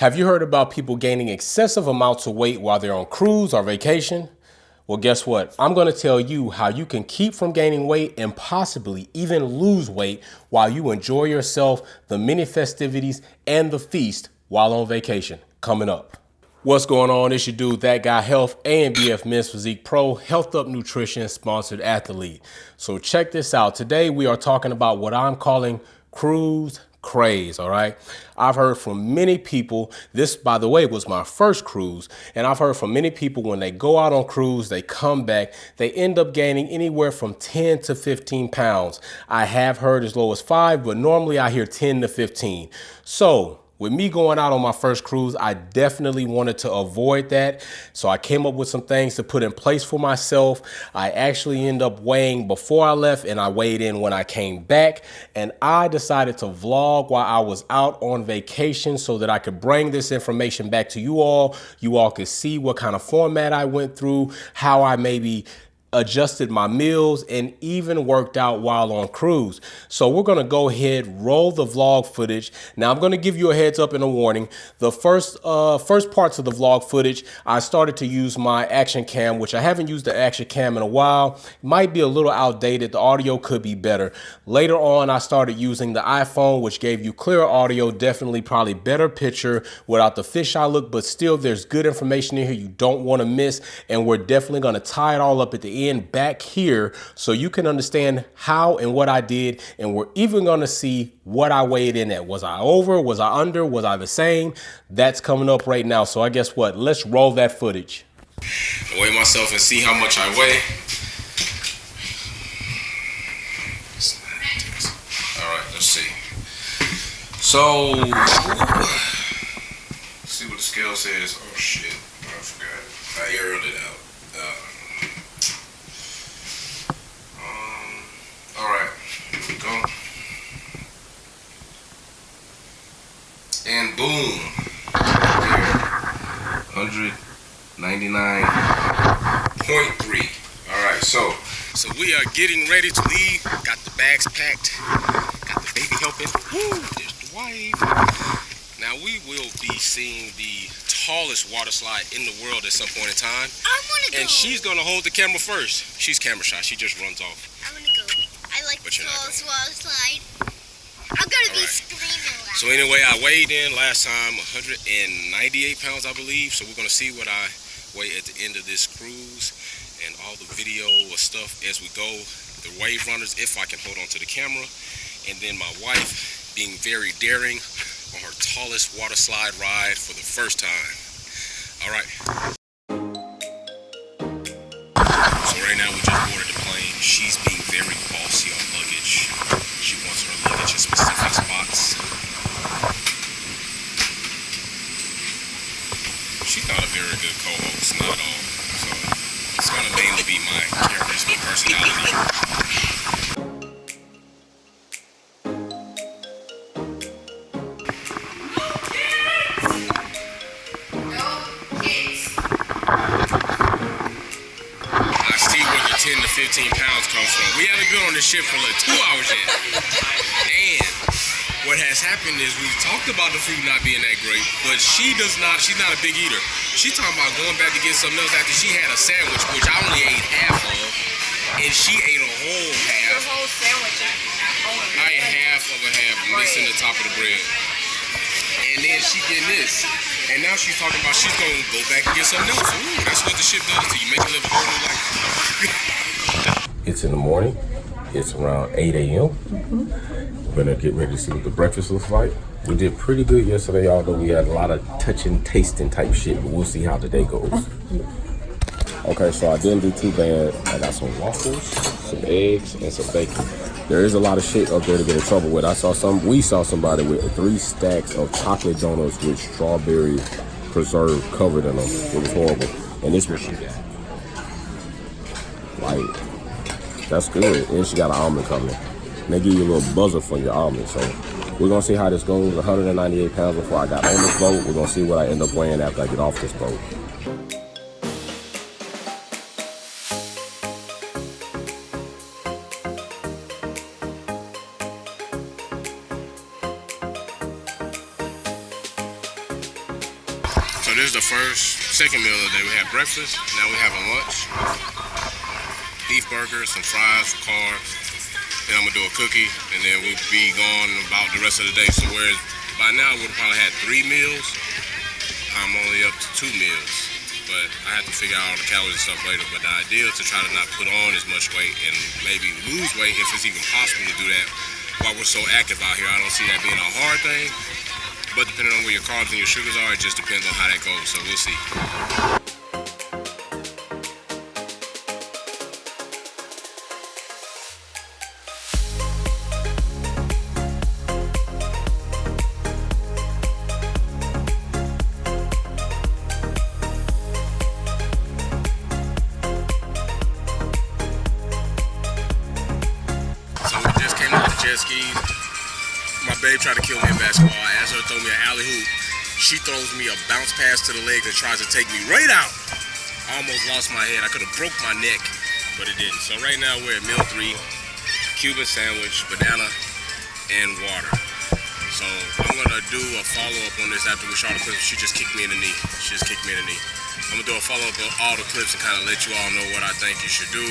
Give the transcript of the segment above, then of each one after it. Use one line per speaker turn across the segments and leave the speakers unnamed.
Have you heard about people gaining excessive amounts of weight while they're on cruise or vacation? Well, guess what? I'm going to tell you how you can keep from gaining weight and possibly even lose weight while you enjoy yourself, the many festivities, and the feast while on vacation. Coming up. What's going on? It's your dude, That Guy Health, ANBF Men's Physique Pro, Health Up Nutrition sponsored athlete. So check this out. Today we are talking about what I'm calling cruise craze, all right? I've heard from many people, this, by the way, was my first cruise, and I've heard from many people when they go out on cruise, they come back, they end up gaining anywhere from 10 to 15 pounds. I have heard as low as 5, but normally I hear 10 to 15. So with me going out on my first cruise, I definitely wanted to avoid that. So I came up with some things to put in place for myself. I actually ended up weighing before I left and I weighed in when I came back. And I decided to vlog while I was out on vacation so that I could bring this information back to you all. You all could see what kind of format I went through, how I maybe adjusted my meals, and even worked out while on cruise. So we're gonna go ahead, roll the vlog footage. Now I'm gonna give you a heads up and a warning. The first parts of the vlog footage, I started to use my action cam, which I haven't used the action cam in a while. Might be a little outdated. The audio could be better. Later on, I started using the iPhone, which gave you clearer audio, definitely probably better picture without the fisheye look, but still there's good information in here you don't wanna miss. And we're definitely gonna tie it all up at the end back here so you can understand how and what I did, and we're even going to see what I weighed in at. Was I over? Was I under? Was I the same? That's coming up right now. So I guess what? Let's roll that footage. I weigh myself and see how much I weigh. All right, let's see. So, let's see what the scale says. Oh shit, I forgot. I aerialed it out. Here we go. And boom. There. 199.3. Alright, so we are getting ready to leave. Got the bags packed. Got the baby helping. Woo! There's the wife. Now we will be seeing the tallest water slide in the world at some point in time.
I wanna go.
And she's gonna hold the camera first. She's camera shy. She just runs off.
I wanna go. I like the tallest water slide. I'm gonna be screaming loud.
So anyway, I weighed in last time 198 pounds, I believe. So we're gonna see what I weigh at the end of this cruise and all the video or stuff as we go. The wave runners, if I can hold on to the camera. And then my wife being very daring on her tallest water slide ride for the first time. All right. So right now we just boarded the plane. She's being very bossy on luggage. She wants her luggage in specific spots. She's not a very good co-host, not at all. So it's gonna mainly be my character's personality. I see where the 10 to 15 pounds comes from. We haven't been on this ship for like 2 hours yet. And what has happened is we've talked about the food not being that great, but she's not a big eater. She's talking about going back to get something else after she had a sandwich, which I only ate half of, and she ate a whole half.
The whole sandwich.
I ate half of a half, missing the top of the bread. And then she getting this. And now she's talking about she's going to go back and get something else. Ooh, that's what the ship does to you. Make you live a whole new life. It's in the morning. It's around 8 a.m. We're going to get ready to see what the breakfast looks like. We did pretty good yesterday, although we had a lot of touching, tasting type shit, but we'll see how the day goes. Okay, so I didn't do too bad. I got some waffles, some eggs, and some bacon. There is a lot of shit up there to get in trouble with. We saw somebody with 3 stacks of chocolate donuts with strawberry preserve covered in them. It was horrible. And this was she got. Like, that's good. And she got an almond coming. And they give you a little buzzer for your almond. So we're gonna see how this goes. 198 pounds before I got on this boat. We're gonna see what I end up weighing after I get off this boat. So this is the second meal of the day. We had breakfast, now we're having lunch. Beef burger, some fries for carbs. Then I'm gonna do a cookie, and then we'll be gone about the rest of the day. So whereas by now we'll probably had 3 meals, I'm only up to 2 meals. But I have to figure out all the calories and stuff later. But the idea is to try to not put on as much weight and maybe lose weight if it's even possible to do that while we're so active out here. I don't see that being a hard thing. But depending on where your carbs and your sugars are, it just depends on how that goes. So we'll see. So we just came out the jet skis. My babe tried to kill me in basketball. I asked her to throw me an alley hoop. She throws me a bounce pass to the legs and tries to take me right out. I almost lost my head. I could have broke my neck, but it didn't. So right now we're at meal 3, Cuban sandwich, banana, and water. So I'm gonna do a follow-up on this after we shot the clips. She just kicked me in the knee. I'm gonna do a follow-up on all the clips and kind of let you all know what I think you should do.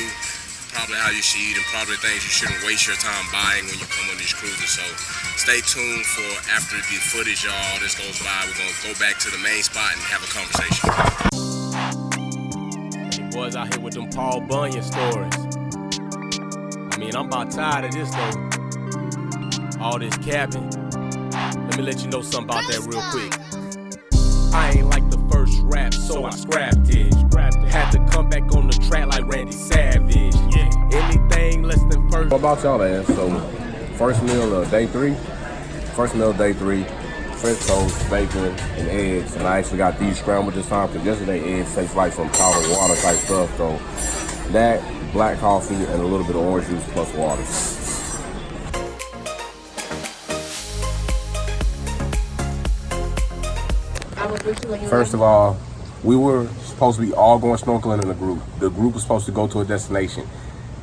Probably how you should eat and probably things you shouldn't waste your time buying when you come on these cruises. So stay tuned for after the footage, y'all. This goes by. We're gonna go back to the main spot and have a conversation. Hey, boys out here with them Paul Bunyan stories. I mean, I'm about tired of this though. All this capping. Let me let you know something about that real quick. I ain't like the first rap, so I scrapped it. Had to come back on the track like Randy Savage. Anything less than first.
What about y'all, man? So, first meal of day 3. French toast, bacon, and eggs. And I actually got these scrambled this time because yesterday eggs taste like some powdered water type stuff. So, that, black coffee, and a little bit of orange juice plus water. First of all, we were supposed to be all going snorkeling in a group. The group was supposed to go to a destination.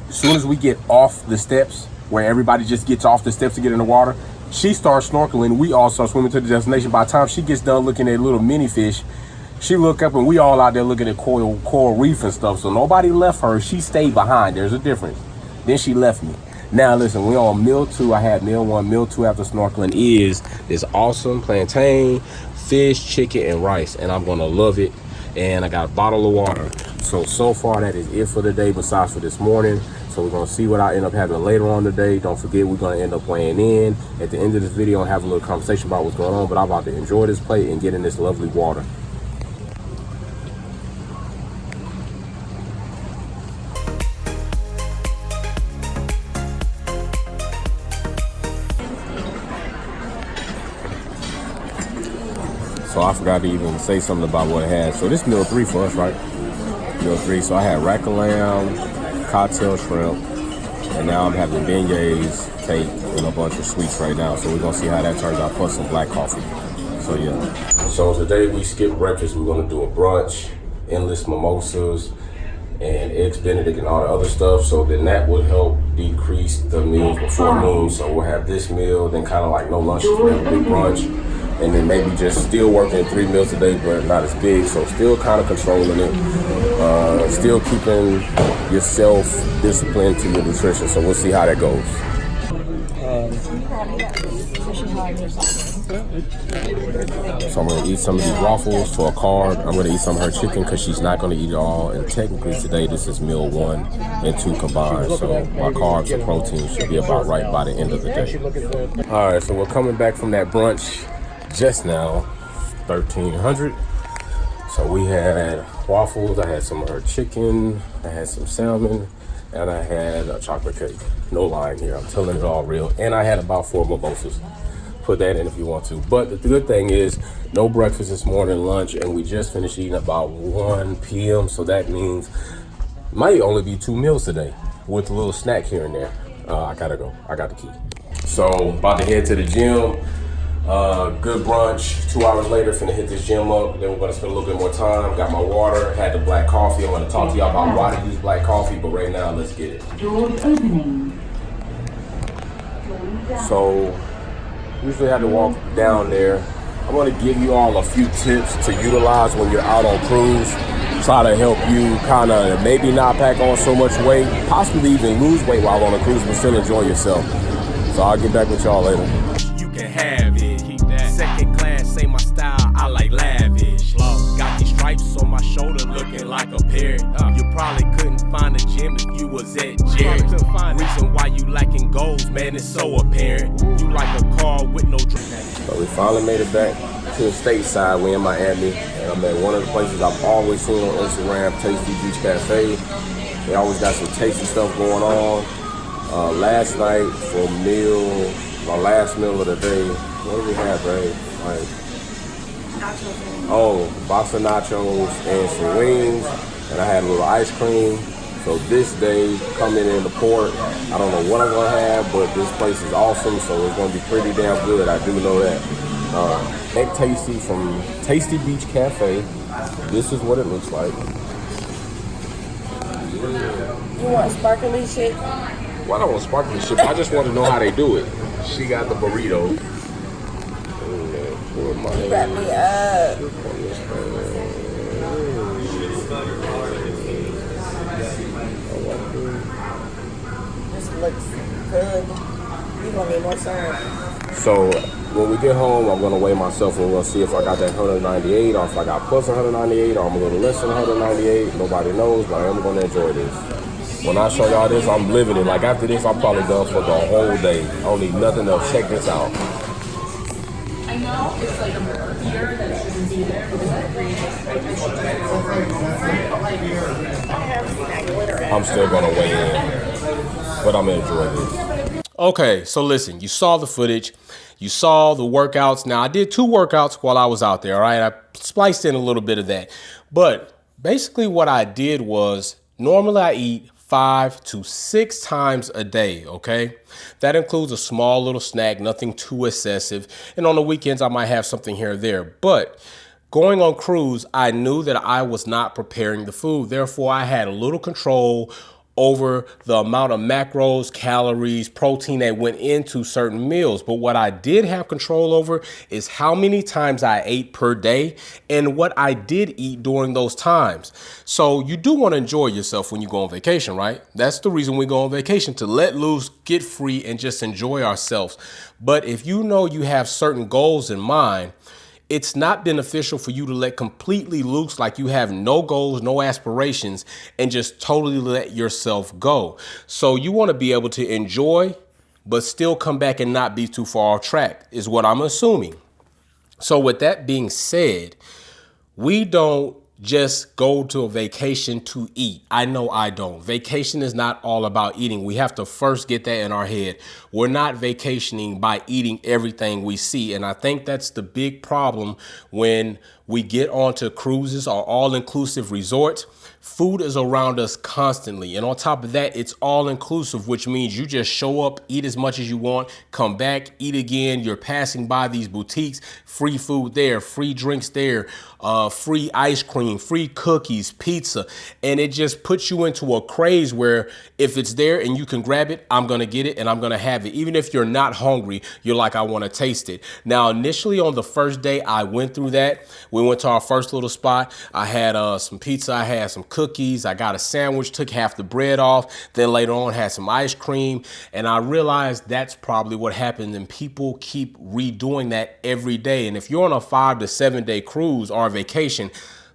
As soon as we get off the steps, where everybody just gets off the steps to get in the water, she starts snorkeling. We all start swimming to the destination. By the time she gets done looking at little mini fish, she look up and we all out there looking at coral reef and stuff. So nobody left her. She stayed behind. There's a difference. Then she left me. Now listen, we on meal 2. I had meal 1. Meal 2 after snorkeling is this awesome plantain, fish, chicken, and rice. And I'm gonna love it. And I got a bottle of water. So far that is it for the day besides for this morning. So we're gonna see what I end up having later on today. Don't forget, we're gonna end up weighing in at the end of this video and have a little conversation about what's going on. But I'm about to enjoy this plate and get in this lovely water. So I forgot to even say something about what it had. So this meal 3 for us, right? Meal 3. So I had rack of lamb, cocktail shrimp, and now I'm having beignets, cake, and a bunch of sweets right now. So we're gonna see how that turns out, plus some black coffee. So yeah. So today we skip breakfast. We're gonna do a brunch, endless mimosas, and eggs Benedict and all the other stuff. So then that would help decrease the meals before noon. So we'll have this meal, then kind of like no lunches, we'll have a big brunch. And then maybe just still working 3 meals a day, but not as big. So still kind of controlling it. Still keeping yourself disciplined to your nutrition. So we'll see how that goes. So I'm gonna eat some of these waffles for a carb. I'm gonna eat some of her chicken because she's not gonna eat it all. And technically today this is meal 1 and 2 combined. So my carbs and protein should be about right by the end of the day. All right, so we're coming back from that brunch just now, 1300. So we had waffles, I had some of her chicken, I had some salmon, and I had a chocolate cake. No lying here, I'm telling it all real. And I had about 4 mimosas. Put that in if you want to. But the good thing is, no breakfast this morning, lunch, and we just finished eating about 1 p.m. So that means might only be 2 meals today with a little snack here and there. I gotta go, I got the key. So about to head to the gym. Good brunch. 2 hours later, finna hit this gym up. Then we're gonna spend a little bit more time. Got my water, had the black coffee. I'm gonna talk to y'all about why to use black coffee, but right now, let's get it.
Doors opening.
So, usually had to walk down there I'm gonna give you all a few tips to utilize when you're out on cruise. Try to help you kind of maybe not pack on so much weight, possibly even lose weight while on a cruise, but still enjoy yourself. So I'll get back with y'all later.
You can have it. Keep that. Second class, say my style, I like lavish. Got these stripes on my shoulder looking like a parrot. You probably couldn't find a gym if you was at Jared. Reason why you lacking goals, man, it's so apparent. You like a car with no drink.
So we finally made it back to the stateside. We're in Miami, and I'm at one of the places I've always seen on Instagram, Tasty Beach Cafe. They always got some tasty stuff going on. Last night for my last meal of the day, what did we have, Ray? Box of nachos and some wings, and I had a little ice cream. So this day, coming in the port, I don't know what I'm gonna have, but this place is awesome, so it's gonna be pretty damn good. I do know that. Egg Tasty from Tasty Beach Cafe. This is what it looks like.
You want sparkly shit?
Well, I don't want sparkling shit, but I just want to know how they do it. She got the burrito.
Wrap me up. This looks good. You gonna need more syrup.
So when we get home, I'm gonna weigh myself and we're gonna see if I got that 198 or if I got plus 198 or I'm a little less than 198. Nobody knows, but I am gonna enjoy this. When I show y'all this, I'm living it. Like after this, I'm probably done for the whole day. I don't need nothing else. Check this out.
I know it's like a fear that shouldn't be there because
I'm still gonna weigh in, but I'm gonna enjoy this.
Okay, so listen, you saw the footage, you saw the workouts. Now, I did 2 workouts while I was out there, all right? I spliced in a little bit of that. But basically what I did was, normally I eat 5 to 6 times a day, okay? That includes a small little snack, nothing too excessive. And on the weekends, I might have something here or there. But going on cruise, I knew that I was not preparing the food. Therefore, I had a little control over the amount of macros, calories, protein that went into certain meals. But what I did have control over is how many times I ate per day and what I did eat during those times. So you do want to enjoy yourself when you go on vacation, right? That's the reason we go on vacation, to let loose, get free, and just enjoy ourselves. But if you know you have certain goals in mind, it's not beneficial for you to let completely loose, like you have no goals, no aspirations, and just totally let yourself go. So you want to be able to enjoy, but still come back and not be too far off track, is what I'm assuming. So with that being said, we don't just go to a vacation to eat. I know I don't. Vacation is not all about eating. We have to first get that in our head. We're not vacationing by eating everything we see. And I think that's the big problem when we get onto cruises or all-inclusive resorts. Food is around us constantly. And on top of that, it's all inclusive, which means you just show up, eat as much as you want, come back, eat again. You're passing by these boutiques, free food there, free drinks there, free ice cream, free cookies, pizza. And it just puts you into a craze where if it's there and you can grab it, I'm going to get it and I'm going to have it. Even if you're not hungry, you're like, I want to taste it. Now, initially on the first day, I went through that. We went to our first little spot. I had some pizza. I had some cookies. I got a sandwich, took half the bread off. Then later on had some ice cream. And I realized that's probably what happened. And people keep redoing that every day. And if you're on a 5 to 7 day cruise or vacation,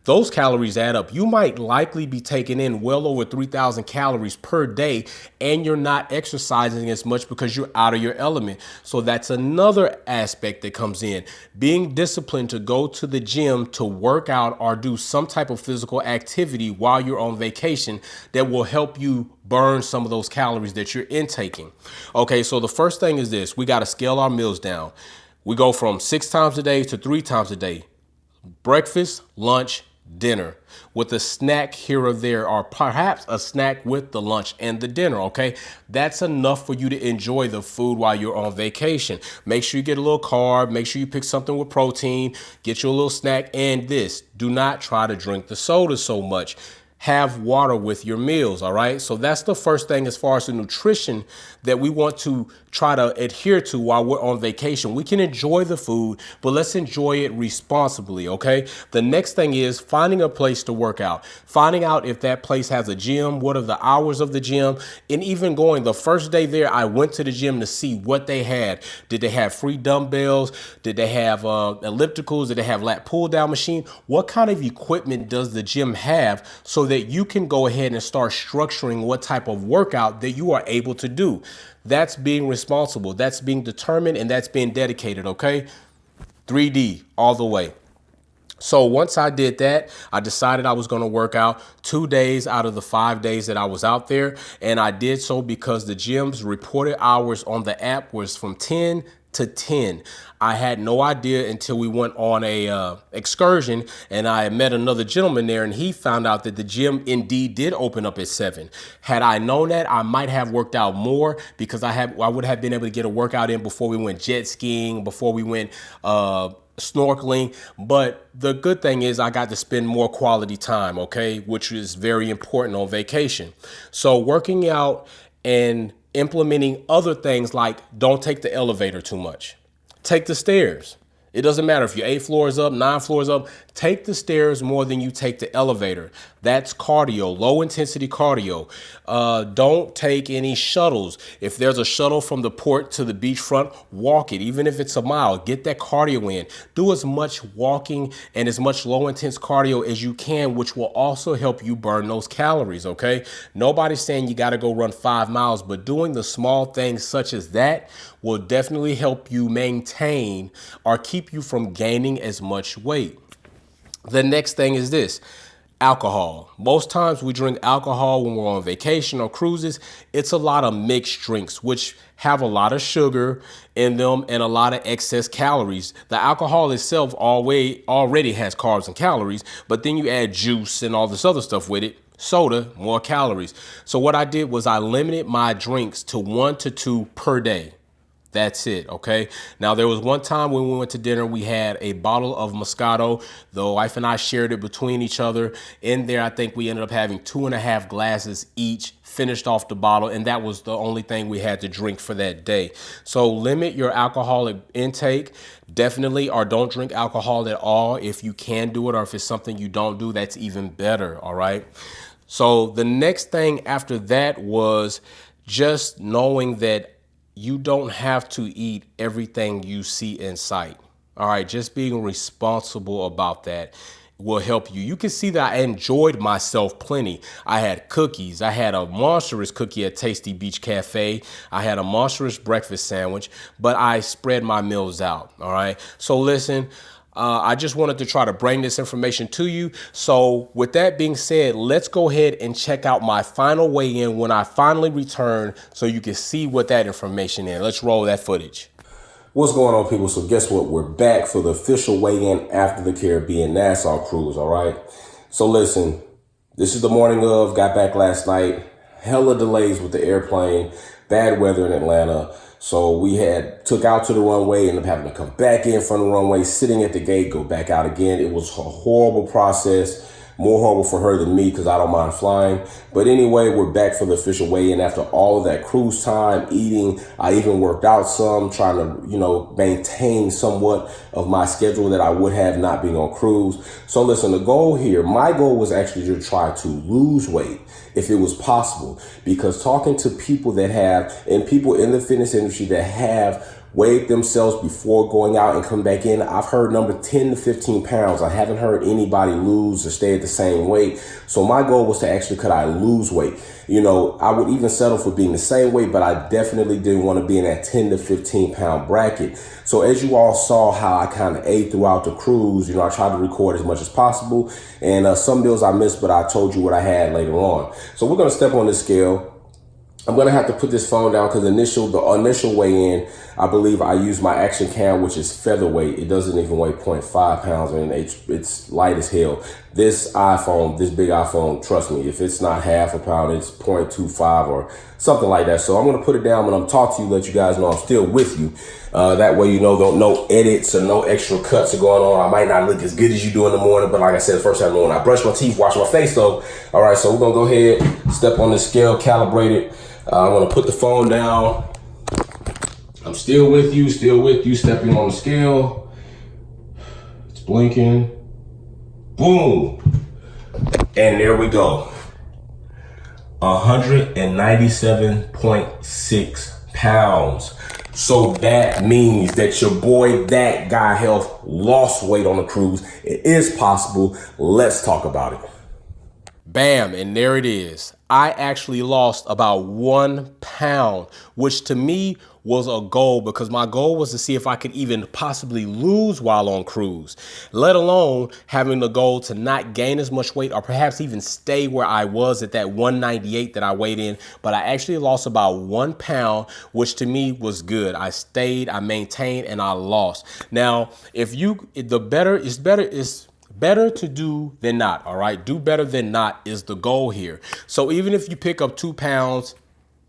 those calories add up. You might likely be taking in well over 3,000 calories per day, and you're not exercising as much because you're out of your element. So that's another aspect that comes in. Being disciplined to go to the gym to work out or do some type of physical activity while you're on vacation that will help you burn some of those calories that you're intaking. Okay, so the first thing is this. We got to scale our meals down. We go from 6 times a day to 3 times a day. Breakfast, lunch, dinner, with a snack here or there, or perhaps a snack with the lunch and the dinner, okay? That's enough for you to enjoy the food while you're on vacation. Make sure you get a little carb, make sure you pick something with protein, get you a little snack, and this, do not try to drink the soda so much. have water with your meals. All right. So that's the first thing as far as the nutrition that we want to try to adhere to while we're on vacation. We can enjoy the food, but let's enjoy it responsibly. OK, the next thing is finding a place to work out, finding out if that place has a gym, what are the hours of the gym, and even going the first day there, I went to the gym to see what they had. Did they have free dumbbells? Did they have ellipticals? Did they have lat pull down machine? What kind of equipment does the gym have so that you can go ahead and start structuring what type of workout that you are able to do? That's being responsible. That's being determined, and that's being dedicated. OK, 3D all the way. So once I did that, I decided I was going to work out 2 days out of the 5 days that I was out there. And I did so because the gym's reported hours on the app was from 10 to 10. I had no idea until we went on a excursion, and I met another gentleman there, and he found out that the gym indeed did open up at 7. Had I known that, I might have worked out more because I would have been able to get a workout in before we went jet skiing, before we went snorkeling. But the good thing is I got to spend more quality time, okay, which is very important on vacation. So working out and implementing other things like don't take the elevator too much. Take the stairs. It doesn't matter if you're 8 floors up, 9 floors up, take the stairs more than you take the elevator. That's cardio, low intensity cardio. Don't take any shuttles. If there's a shuttle from the port to the beachfront, walk it. Even if it's a mile, get that cardio in. Do as much walking and as much low intense cardio as you can, which will also help you burn those calories. Okay. Nobody's saying you got to go run 5 miles, but doing the small things such as that will definitely help you maintain or keep you from gaining as much weight. The next thing is this: alcohol. Most times we drink alcohol when we're on vacation or cruises. It's a lot of mixed drinks, which have a lot of sugar in them and a lot of excess calories. The alcohol itself already has carbs and calories, but then you add juice and all this other stuff with it. Soda, more calories. So what I did was I limited my drinks to 1 to 2 per day. That's it. Okay. Now, there was one time when we went to dinner, we had a bottle of Moscato. The wife and I shared it between each other. In there, I think we ended up having 2.5 glasses each, finished off the bottle. And that was the only thing we had to drink for that day. So limit your alcoholic intake, definitely, or don't drink alcohol at all. If you can do it, or if it's something you don't do, that's even better. All right. So the next thing after that was just knowing that you don't have to eat everything you see in sight. All right. Just being responsible about that will help you. You can see that I enjoyed myself plenty. I had cookies. I had a monstrous cookie at Tasty Beach Cafe. I had a monstrous breakfast sandwich, but I spread my meals out. All right. So listen, I just wanted to try to bring this information to you. So with that being said, let's go ahead and check out my final weigh-in when I finally return so you can see what that information is. Let's roll that footage.
What's going on, people? So guess what? We're back for the official weigh-in after the Caribbean Nassau cruise, all right? So listen, this is the morning of, got back last night, hella delays with the airplane, bad weather in Atlanta. So we took out to the runway, ended up having to come back in from the runway, sitting at the gate, go back out again. It was a horrible process, more horrible for her than me because I don't mind flying. But anyway, we're back for the official weigh-in after all of that cruise time, eating. I even worked out some, trying to, maintain somewhat of my schedule that I would have not being on cruise. So listen, the goal here, my goal was actually to try to lose weight if it was possible, because talking to people that have, and people in the fitness industry that have weighed themselves before going out and come back in, I've heard number 10 to 15 pounds. I haven't heard anybody lose or stay at the same weight. So my goal was to actually, could I lose weight? I would even settle for being the same weight, but I definitely didn't want to be in that 10 to 15 pound bracket. So as you all saw how I kind of ate throughout the cruise, I tried to record as much as possible, and some meals I missed, but I told you what I had later on. So we're going to step on this scale. I'm going to have to put this phone down because the initial weigh-in, I believe I use my Action Cam, which is featherweight. It doesn't even weigh 0.5 pounds, and it's light as hell. This big iPhone, trust me, if it's not half a pound, it's 0.25 or something like that. So I'm going to put it down when I'm talking to you, let you guys know I'm still with you. That way, you know, no edits or no extra cuts are going on. I might not look as good as you do in the morning, but like I said, first thing in the morning, I brush my teeth, wash my face though. All right, so we're gonna go ahead, step on this scale, calibrate it. I'm gonna put the phone down. I'm still with you, stepping on the scale. It's blinking. Boom. And there we go. 197.6 pounds. So that means that your boy, That Guy Health, lost weight on the cruise. It is possible. Let's talk about it.
Bam, and there it is. I actually lost about 1 pound, which to me was a goal, because my goal was to see if I could even possibly lose while on cruise, let alone having the goal to not gain as much weight or perhaps even stay where I was at that 198 that I weighed in. But I actually lost about 1 pound, which to me was good. I stayed, I maintained, and I lost. Now, better to do than not, all right? Do better than not is the goal here. So even if you pick up 2 pounds,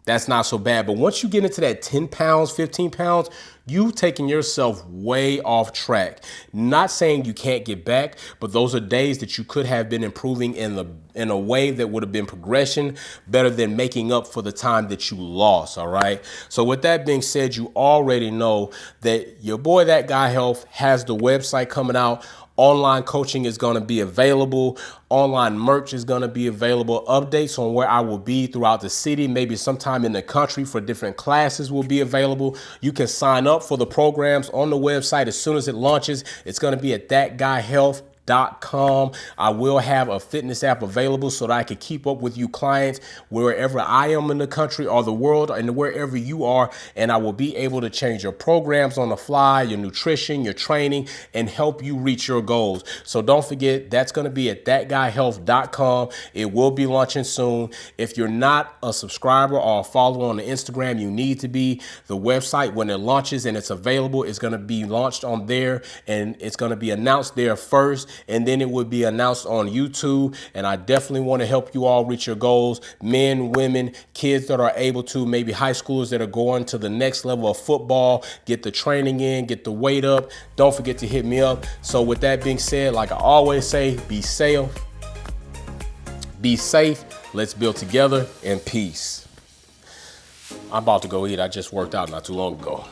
that's not so bad. But once you get into that 10 pounds, 15 pounds, you've taken yourself way off track. Not saying you can't get back, but those are days that you could have been improving in a way that would have been progression better than making up for the time that you lost, all right? So with that being said, you already know that your boy, That Guy Health, has the website coming out. Online coaching is going to be available. Online merch is going to be available. Updates on where I will be throughout the city, maybe sometime in the country for different classes will be available. You can sign up for the programs on the website as soon as it launches. It's going to be at thatguyhealth.com. I will have a fitness app available so that I can keep up with you clients wherever I am in the country or the world and wherever you are. And I will be able to change your programs on the fly, your nutrition, your training, and help you reach your goals. So don't forget, that's going to be at thatguyhealth.com. It will be launching soon. If you're not a subscriber or a follower on the Instagram, you need to be. The website, when it launches and it's available, is going to be launched on there, and it's going to be announced there first. And then it would be announced on YouTube. And I definitely want to help you all reach your goals. Men, women, kids that are able to, maybe high schoolers that are going to the next level of football, get the training in, get the weight up. Don't forget to hit me up. So with that being said, like I always say, be safe. Be safe. Let's build together, and peace. I'm about to go eat. I just worked out not too long ago.